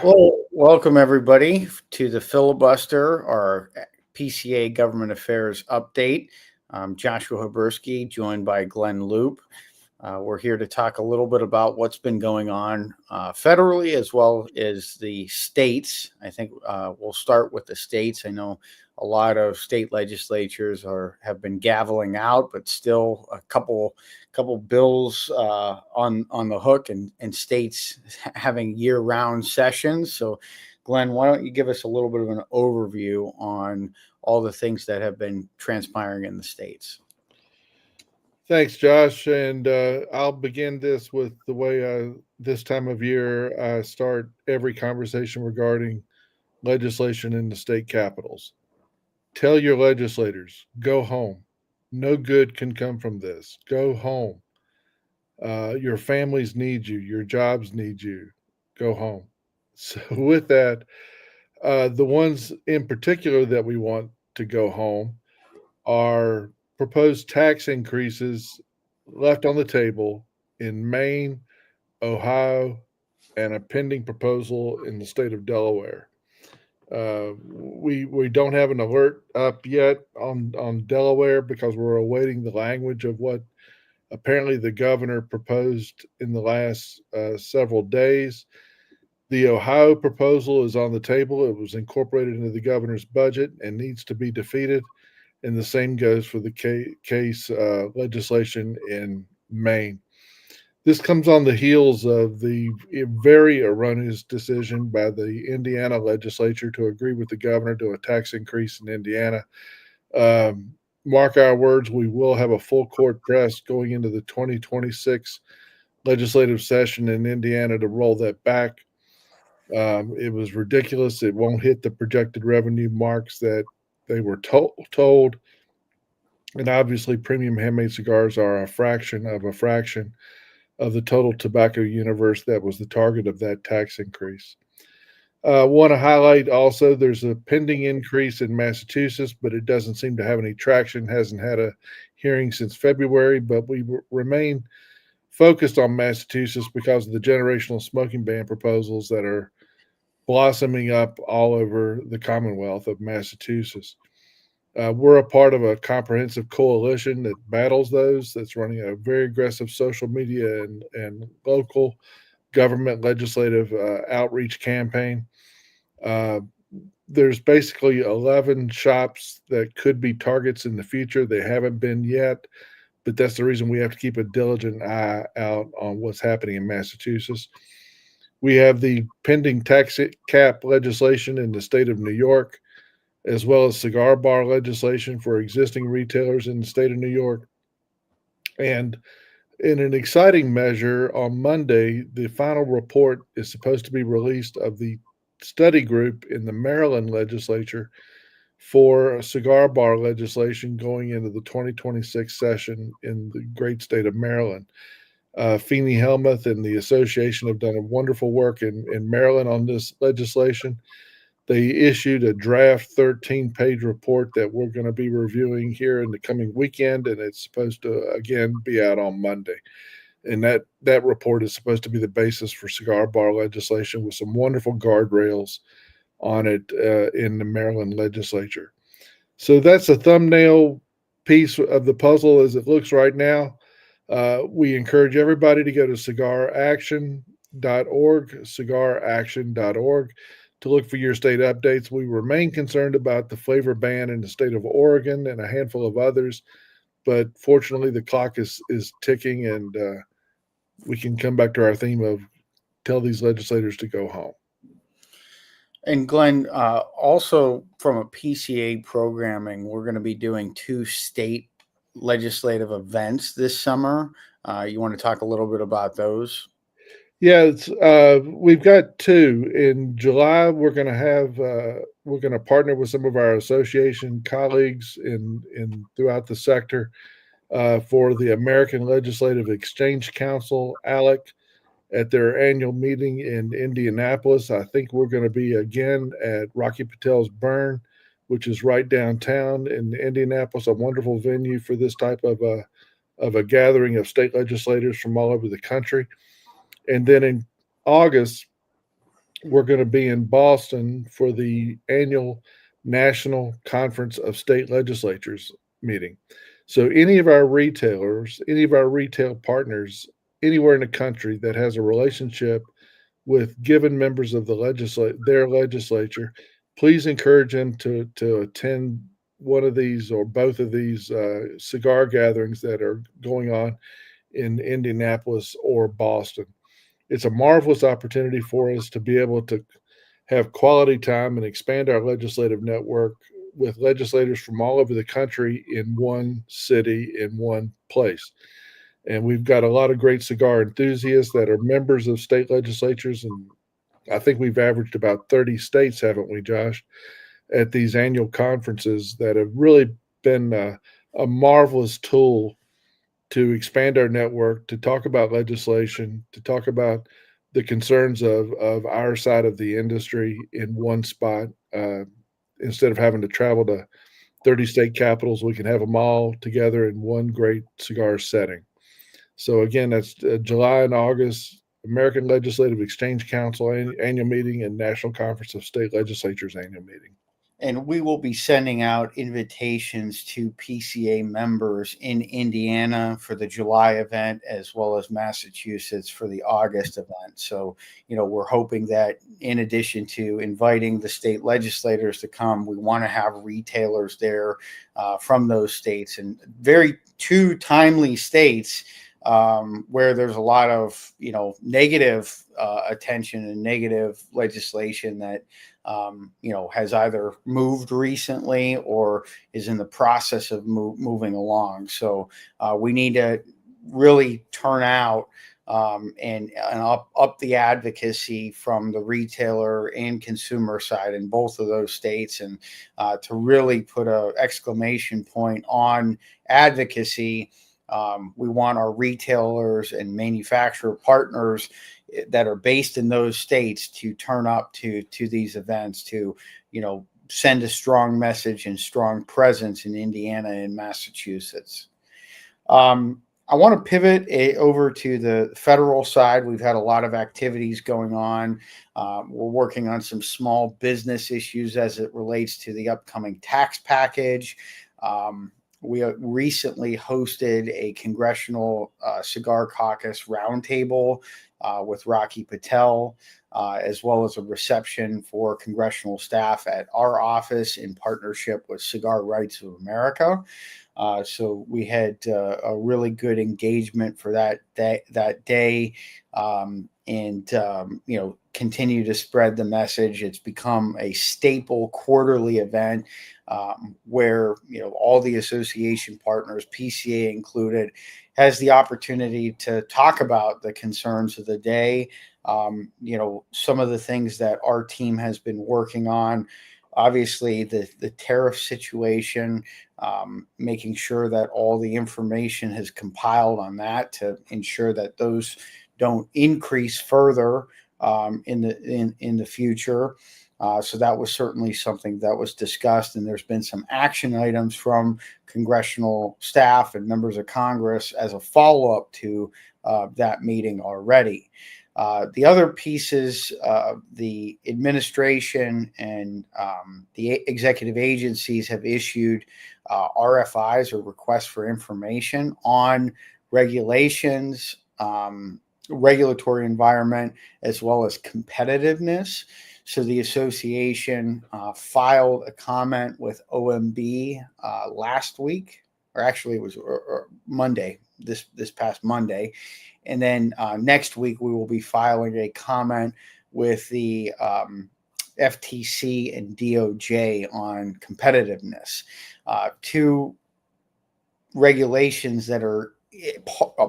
Well, welcome everybody to the Filibuster, our PCA Government Affairs update. I'm Joshua Habersky, joined by Glenn Loop. We're here to talk a little bit about what's been going on federally as well as the states. I think we'll start with the states. I know a lot of state legislatures have been gaveling out, but still a couple bills on the hook, and states having year-round sessions. So, Glenn, why don't you give us a little bit of an overview on all the things that have been transpiring in the states? Thanks, Josh. And I'll begin this with the way this time of year I start every conversation regarding legislation in the state capitals. Tell your legislators, go home. No good can come from this. Go home. Your families need you. Your jobs need you. Go home. So, with that, the ones in particular that we want to go home are proposed tax increases left on the table in Maine, Ohio, and a pending proposal in the state of Delaware. We don't have an alert up yet on Delaware because we're awaiting the language of what apparently the governor proposed in the last several days. The Ohio proposal is on the table. It was incorporated into the governor's budget and needs to be defeated. And the same goes for the case legislation in Maine. This comes on the heels of the very erroneous decision by the Indiana legislature to agree with the governor to a tax increase in Indiana. Mark our words, we will have a full court press going into the 2026 legislative session in Indiana to roll that back. It was ridiculous. It won't hit the projected revenue marks that they were told. And obviously, premium handmade cigars are a fraction of the total tobacco universe that was the target of that tax increase. Want to highlight also there's a pending increase in Massachusetts, but it doesn't seem to have any traction. Hasn't had a hearing since February, but we remain focused on Massachusetts because of the generational smoking ban proposals that are blossoming up all over the Commonwealth of Massachusetts. We're a part of a comprehensive coalition that battles those, that's running a very aggressive social media and local government legislative outreach campaign. Uh, there's basically 11 shops that could be targets in the future. They haven't been yet, but that's the reason we have to keep a diligent eye out on what's happening in Massachusetts. We have the pending tax cap legislation in the state of New York, as well as cigar bar legislation for existing retailers in the state of New York. And in an exciting measure, on Monday, the final report is supposed to be released of the study group in the Maryland legislature for cigar bar legislation going into the 2026 session in the great state of Maryland. Feeney Helmuth and the association have done a wonderful work in Maryland on this legislation. They issued a draft 13-page report that we're going to be reviewing here in the coming weekend, and it's supposed to again be out on Monday. And that report is supposed to be the basis for cigar bar legislation with some wonderful guardrails on it in the Maryland legislature. So that's a thumbnail piece of the puzzle as it looks right now. We encourage everybody to go to cigaraction.org, to look for your state updates. We remain concerned about the flavor ban in the state of Oregon and a handful of others, but fortunately the clock is ticking, and we can come back to our theme of tell these legislators to go home. And Glenn, also from a PCA programming, we're going to be doing two state legislative events this summer. You want to talk a little bit about those? Yeah, we've got two in July. We're going to partner with some of our association colleagues in throughout the sector for the American Legislative Exchange Council (ALEC) at their annual meeting in Indianapolis. I think we're going to be again at Rocky Patel's Burn, which is right downtown in Indianapolis, a wonderful venue for this type of a gathering of state legislators from all over the country. And then in August, we're going to be in Boston for the annual National Conference of State Legislatures meeting. So, any of our retailers, any of our retail partners, anywhere in the country that has a relationship with given members of their legislature, please encourage them to attend one of these or both of these cigar gatherings that are going on in Indianapolis or Boston. It's a marvelous opportunity for us to be able to have quality time and expand our legislative network with legislators from all over the country in one city, in one place. And we've got a lot of great cigar enthusiasts that are members of state legislatures. And I think we've averaged about 30 states, haven't we, Josh, at these annual conferences that have really been a marvelous tool to expand our network, to talk about legislation, to talk about the concerns of our side of the industry in one spot. Instead of having to travel to 30 state capitals, we can have them all together in one great cigar setting. So, again, that's July and August, American Legislative Exchange Council annual meeting and National Conference of State Legislatures annual meeting. And we will be sending out invitations to PCA members in Indiana for the July event, as well as Massachusetts for the August event. So, we're hoping that in addition to inviting the state legislators to come, we want to have retailers there from those states, and very two timely states where there's a lot of negative attention and negative legislation that has either moved recently or is in the process of moving along. So we need to really turn out and up the advocacy from the retailer and consumer side in both of those states, and to really put an exclamation point on advocacy. We want our retailers and manufacturer partners that are based in those states to turn up to these events, to send a strong message and strong presence in Indiana and Massachusetts. I want to pivot over to the federal side. We've had a lot of activities going on. We're working on some small business issues as it relates to the upcoming tax package. We recently hosted a Congressional Cigar Caucus roundtable with Rocky Patel, as well as a reception for congressional staff at our office in partnership with Cigar Rights of America. So we had a really good engagement for that day, and continue to spread the message. It's become a staple quarterly event where all the association partners, PCA included, has the opportunity to talk about the concerns of the day. Some of the things that our team has been working on. Obviously, the tariff situation, making sure that all the information is compiled on that to ensure that those don't increase further in the future. So that was certainly something that was discussed, and there's been some action items from congressional staff and members of Congress as a follow-up to that meeting already. The other pieces, the administration and the executive agencies have issued RFIs, or requests for information, on regulations, regulatory environment, as well as competitiveness. So the association filed a comment with OMB last week, or actually it was Monday, this past Monday. And then next week, we will be filing a comment with the FTC and DOJ on competitiveness. Two regulations that are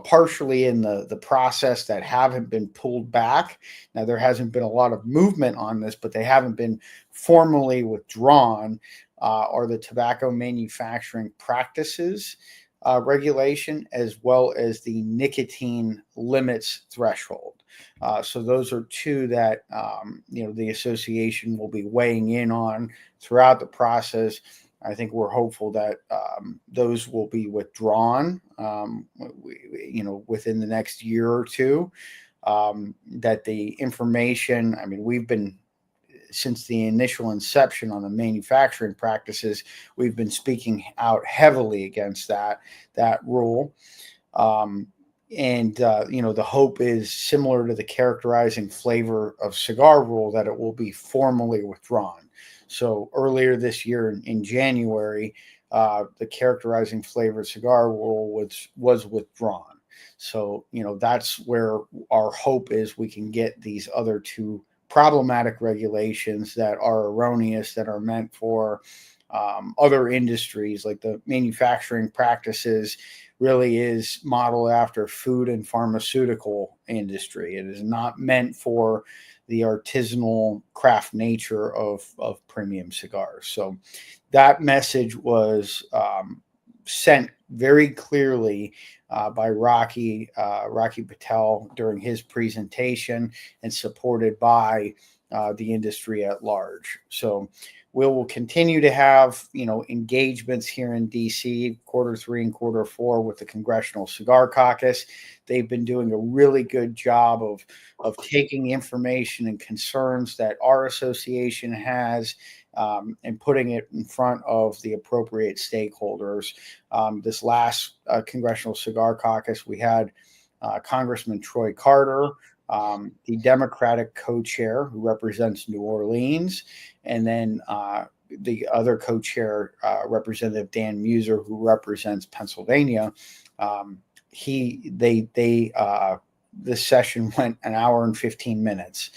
partially in the process that haven't been pulled back. Now, there hasn't been a lot of movement on this, but they haven't been formally withdrawn, are the tobacco manufacturing practices regulation, as well as the nicotine limits threshold. So those are two that the association will be weighing in on throughout the process. I think we're hopeful that those will be withdrawn, within the next year or two. that the information, I mean, we've been, since the initial inception on the manufacturing practices, we've been speaking out heavily against that rule. The hope is similar to the characterizing flavor of cigar rule, that it will be formally withdrawn. So earlier this year in January, the characterizing flavor cigar rule was withdrawn. So, that's where our hope is we can get these other two problematic regulations that are erroneous, that are meant for other industries, like the manufacturing practices really is modeled after food and pharmaceutical industry. It is not meant for the artisanal craft nature of premium cigars. So that message was sent very clearly by Rocky Patel during his presentation, and supported by the industry at large. So we will continue to have engagements here in DC, Q3 and Q4, with the Congressional Cigar Caucus. They've been doing a really good job of taking information and concerns that our association has, and putting it in front of the appropriate stakeholders. This last Congressional Cigar Caucus, we had Congressman Troy Carter, the Democratic co-chair who represents New Orleans, and then the other co-chair, Representative Dan Muser, who represents Pennsylvania. This session went an hour and 15 minutes.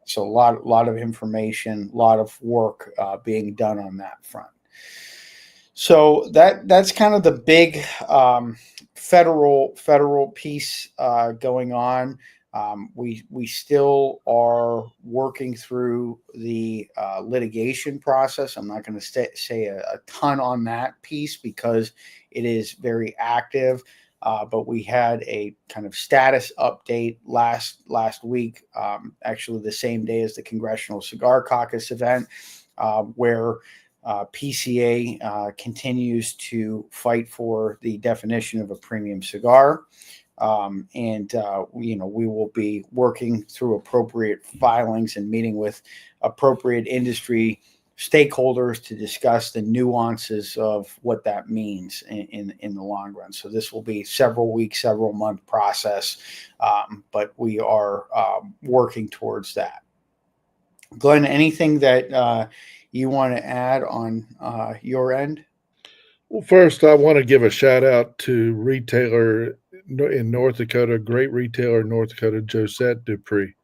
So a lot of information, a lot of work being done on that front. So that's kind of the big federal piece going on. We still are working through the litigation process. I'm not going to say a ton on that piece because it is very active. But we had a kind of status update last week, actually the same day as the Congressional Cigar Caucus event, where PCA continues to fight for the definition of a premium cigar. We will be working through appropriate filings and meeting with appropriate industry stakeholders to discuss the nuances of what that means in the long run. So this will be several weeks, several month process, but we are working towards that. Glenn, anything that you want to add on your end? Well, first, I want to give a shout out to retailer in North Dakota, great retailer in North Dakota, Josette Dupree.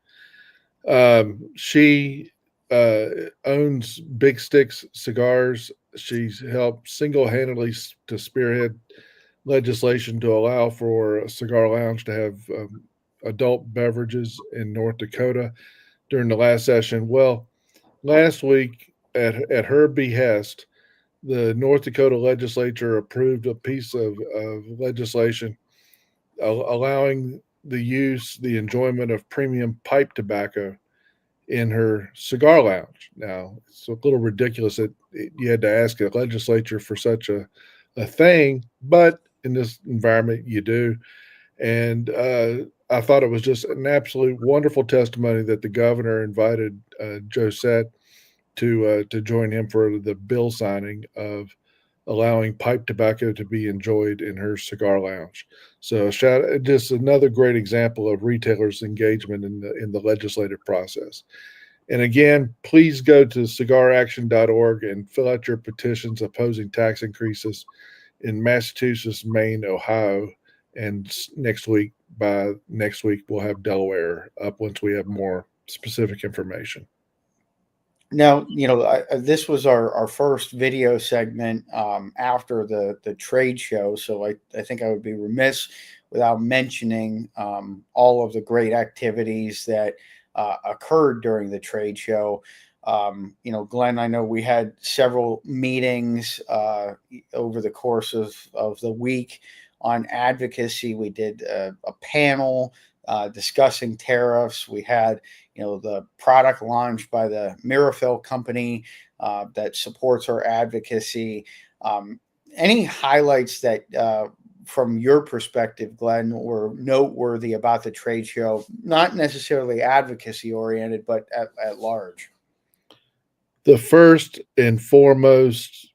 She owns Big Sticks Cigars. She's helped single-handedly to spearhead legislation to allow for a cigar lounge to have adult beverages in North Dakota during the last session. Well, last week, at her behest, the North Dakota legislature approved a piece of legislation allowing the enjoyment of premium pipe tobacco in her cigar lounge. Now, it's a little ridiculous that you had to ask a legislature for such a thing, but in this environment, you do. And I thought it was just an absolute wonderful testimony that the governor invited Josette to join him for the bill signing of allowing pipe tobacco to be enjoyed in her cigar lounge. So just another great example of retailers' engagement in the legislative process. And again, please go to cigaraction.org and fill out your petitions opposing tax increases in Massachusetts, Maine, Ohio, and by next week, we'll have Delaware up once we have more specific information. Now, this was our first video segment after the trade show, so I think I would be remiss without mentioning all of the great activities that occurred during the trade show. Glenn, I know we had several meetings over the course of the week on advocacy. We did a panel discussing tariffs. We had the product launch by the Mirafil company that supports our advocacy. Any highlights that from your perspective, Glenn, were noteworthy about the trade show? Not necessarily advocacy oriented, but at large. The first and foremost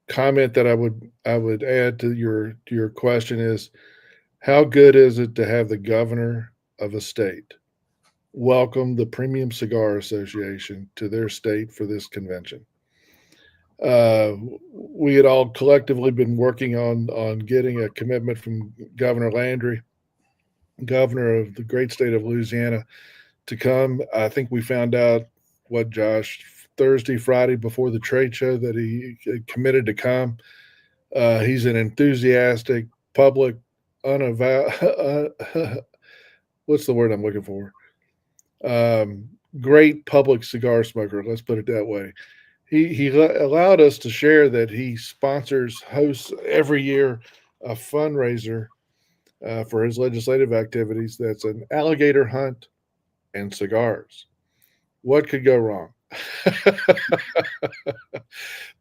comment that I would add to your question is, how good is it to have the governor of a state welcome the Premium Cigar Association to their state for this convention? Uh, we had all collectively been working on getting a commitment from Governor Landry, governor of the great state of Louisiana, to come. I think we found out, what, Josh, Thursday, Friday before the trade show, that he committed to come. He's an enthusiastic, public, unavowed, what's the word I'm looking for? Um, Great public cigar smoker. Let's put it that way. He allowed us to share that he hosts every year a fundraiser for his legislative activities. That's an alligator hunt and cigars. What could go wrong?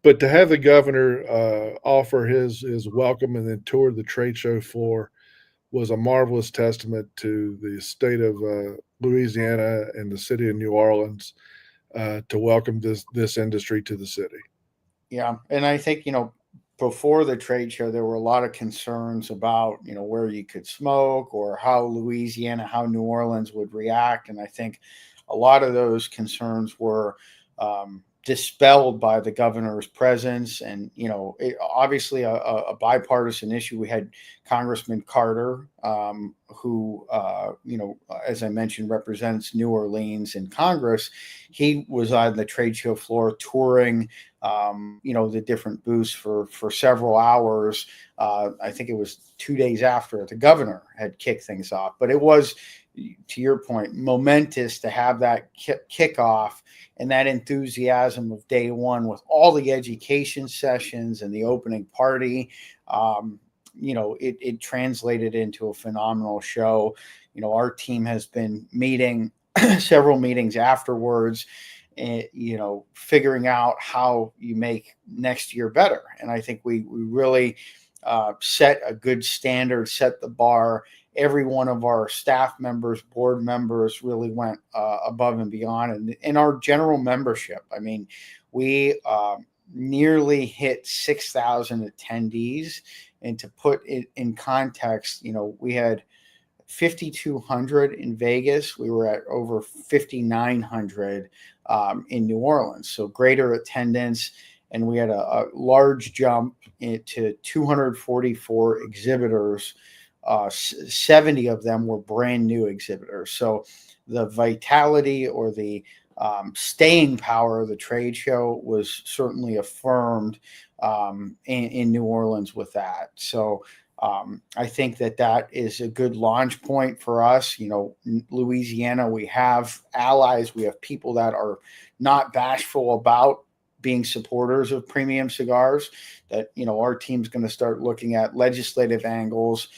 But to have the governor offer his welcome and then tour the trade show floor was a marvelous testament to the state of Louisiana and the city of New Orleans to welcome this industry to the city. Yeah, and I think before the trade show, there were a lot of concerns about where you could smoke or how New Orleans would react, and I think a lot of those concerns were dispelled by the governor's presence, and obviously a bipartisan issue. We had Congressman Carter, who as I mentioned, represents New Orleans in Congress. He was on the trade show floor touring the different booths for several hours. I think it was 2 days after the governor had kicked things off, but it was, to your point, momentous to have that kickoff and that enthusiasm of day one with all the education sessions and the opening party. It translated into a phenomenal show. Our team has been meeting several meetings afterwards, figuring out how you make next year better. And I think we really set a good standard, set the bar. Every one of our staff members, board members really went above and beyond. And in our general membership, I mean, we nearly hit 6,000 attendees. And to put it in context, we had 5,200 in Vegas. We were at over 5,900 in New Orleans. So greater attendance. And we had a large jump to 244 exhibitors. 70 of them were brand new exhibitors. So the vitality or the staying power of the trade show was certainly affirmed in New Orleans with that. So I think that is a good launch point for us. Louisiana, we have allies, we have people that are not bashful about being supporters of premium cigars. That our team's going to start looking at legislative angles.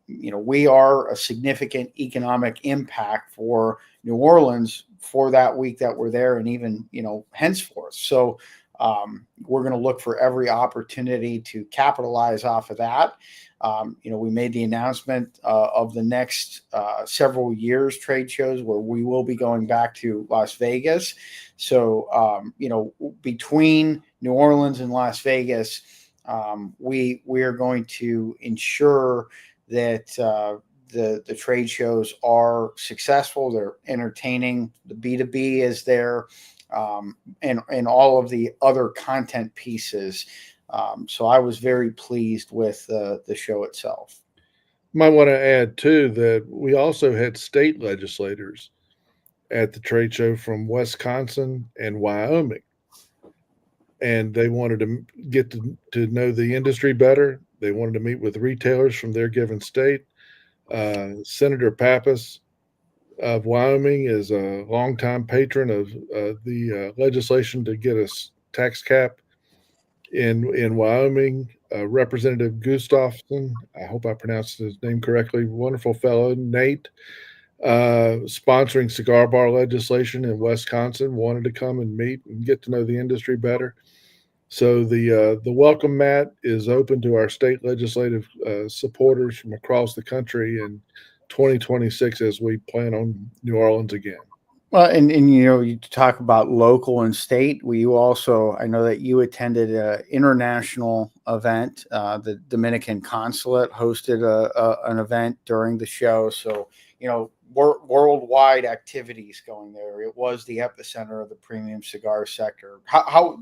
We are a significant economic impact for New Orleans for that week that we're there, and even henceforth. So we're going to look for every opportunity to capitalize off of that. We made the announcement of the next several years trade shows where we will be going back to Las Vegas. So, between New Orleans and Las Vegas, we are going to ensure that the trade shows are successful. They're entertaining. The B2B is there. And all of the other content pieces. So I was very pleased with the show itself. Might want to add, too, that we also had state legislators at the trade show from Wisconsin and Wyoming. And they wanted to get to know the industry better. They wanted to meet with retailers from their given state. Senator Pappas of Wyoming is a longtime patron of the legislation to get a tax cap in Wyoming. Representative Gustafson, I hope I pronounced his name correctly, wonderful fellow. Nate, sponsoring cigar bar legislation in Wisconsin, wanted to come and meet and get to know the industry better. So the welcome mat is open to our state legislative supporters from across the country in 2026 as we plan on New Orleans again. Well, and you talk about local and state. We you also, I know that you attended an international event. The Dominican consulate hosted an event during the show. So, worldwide activities going there. It was the epicenter of the premium cigar sector. How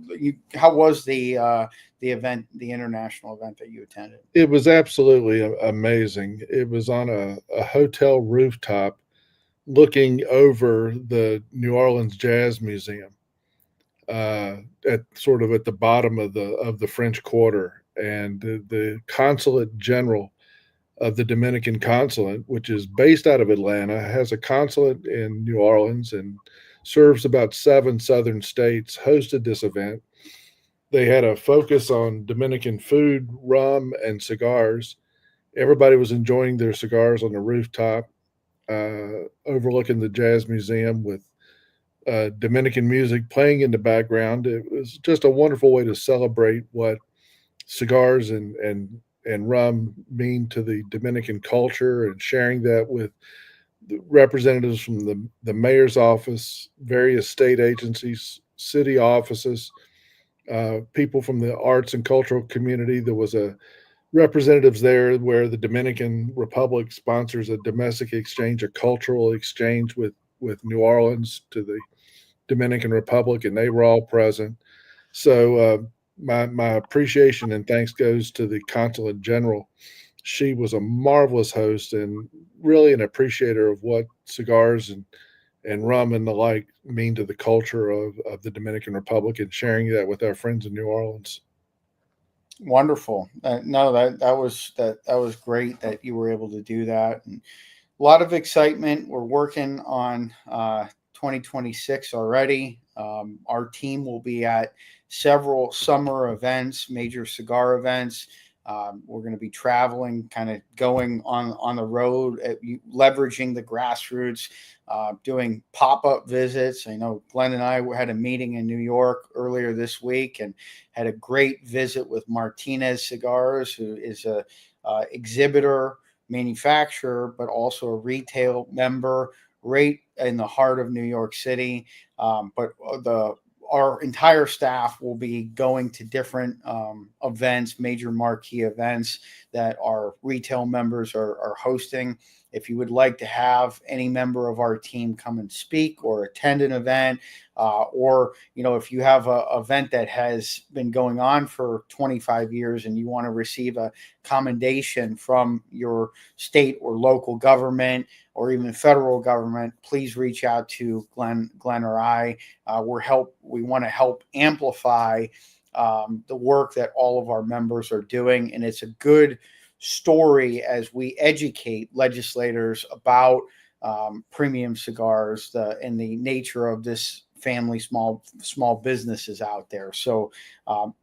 was the event, the international event that you attended? It was absolutely amazing. It was on a hotel rooftop looking over the New Orleans Jazz Museum, at sort of at the bottom of the French Quarter, and the consulate general of the Dominican consulate, which is based out of Atlanta, has a consulate in New Orleans and serves about 7 southern states, hosted this event. They had a focus on Dominican food, rum, and cigars. Everybody was enjoying their cigars on the rooftop, overlooking the Jazz Museum with Dominican music playing in the background. It was just a wonderful way to celebrate what cigars and rum mean to the Dominican culture, and sharing that with the representatives from the mayor's office, various state agencies, city offices, people from the arts and cultural community. There was a representatives there where the Dominican Republic sponsors a domestic exchange, a cultural exchange with New Orleans to the Dominican Republic, and they were all present. So my appreciation and thanks goes to the consulate general. She was a marvelous host and really an appreciator of what cigars and rum and the like mean to the culture of the Dominican Republic, and sharing that with our friends in New Orleans. Wonderful. No, that was great that you were able to do that. And a lot of excitement. We're working on 2026 already. Our team will be at several summer events, major cigar events. We're going to be traveling, kind of going on the road, leveraging the grassroots, doing pop up visits. I know Glenn and I had a meeting in New York earlier this week and had a great visit with Martinez Cigars, who is a exhibitor, manufacturer, but also a retail member, right in the heart of New York City. But our entire staff will be going to different events, major marquee events that our retail members are hosting. If you would like to have any member of our team come and speak or attend an event, or if you have an event that has been going on for 25 years and you want to receive a commendation from your state or local government or even federal government, please reach out to Glenn or I. We want to help amplify the work that all of our members are doing, and it's a good story as we educate legislators about premium cigars and the nature of this family small businesses out there. So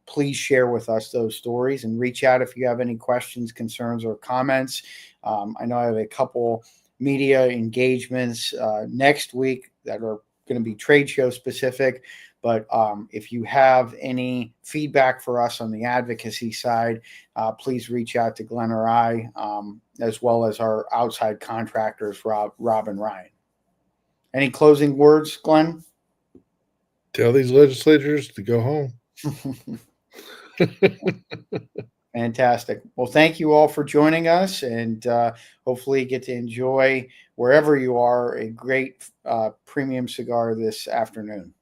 please share with us those stories and reach out if you have any questions, concerns, or comments. I know I have a couple media engagements next week that are going to be trade show specific. But if you have any feedback for us on the advocacy side, please reach out to Glenn or I, as well as our outside contractors, Rob and Ryan. Any closing words, Glenn? Tell these legislators to go home. Fantastic. Well, thank you all for joining us, and hopefully you get to enjoy, wherever you are, a great premium cigar this afternoon.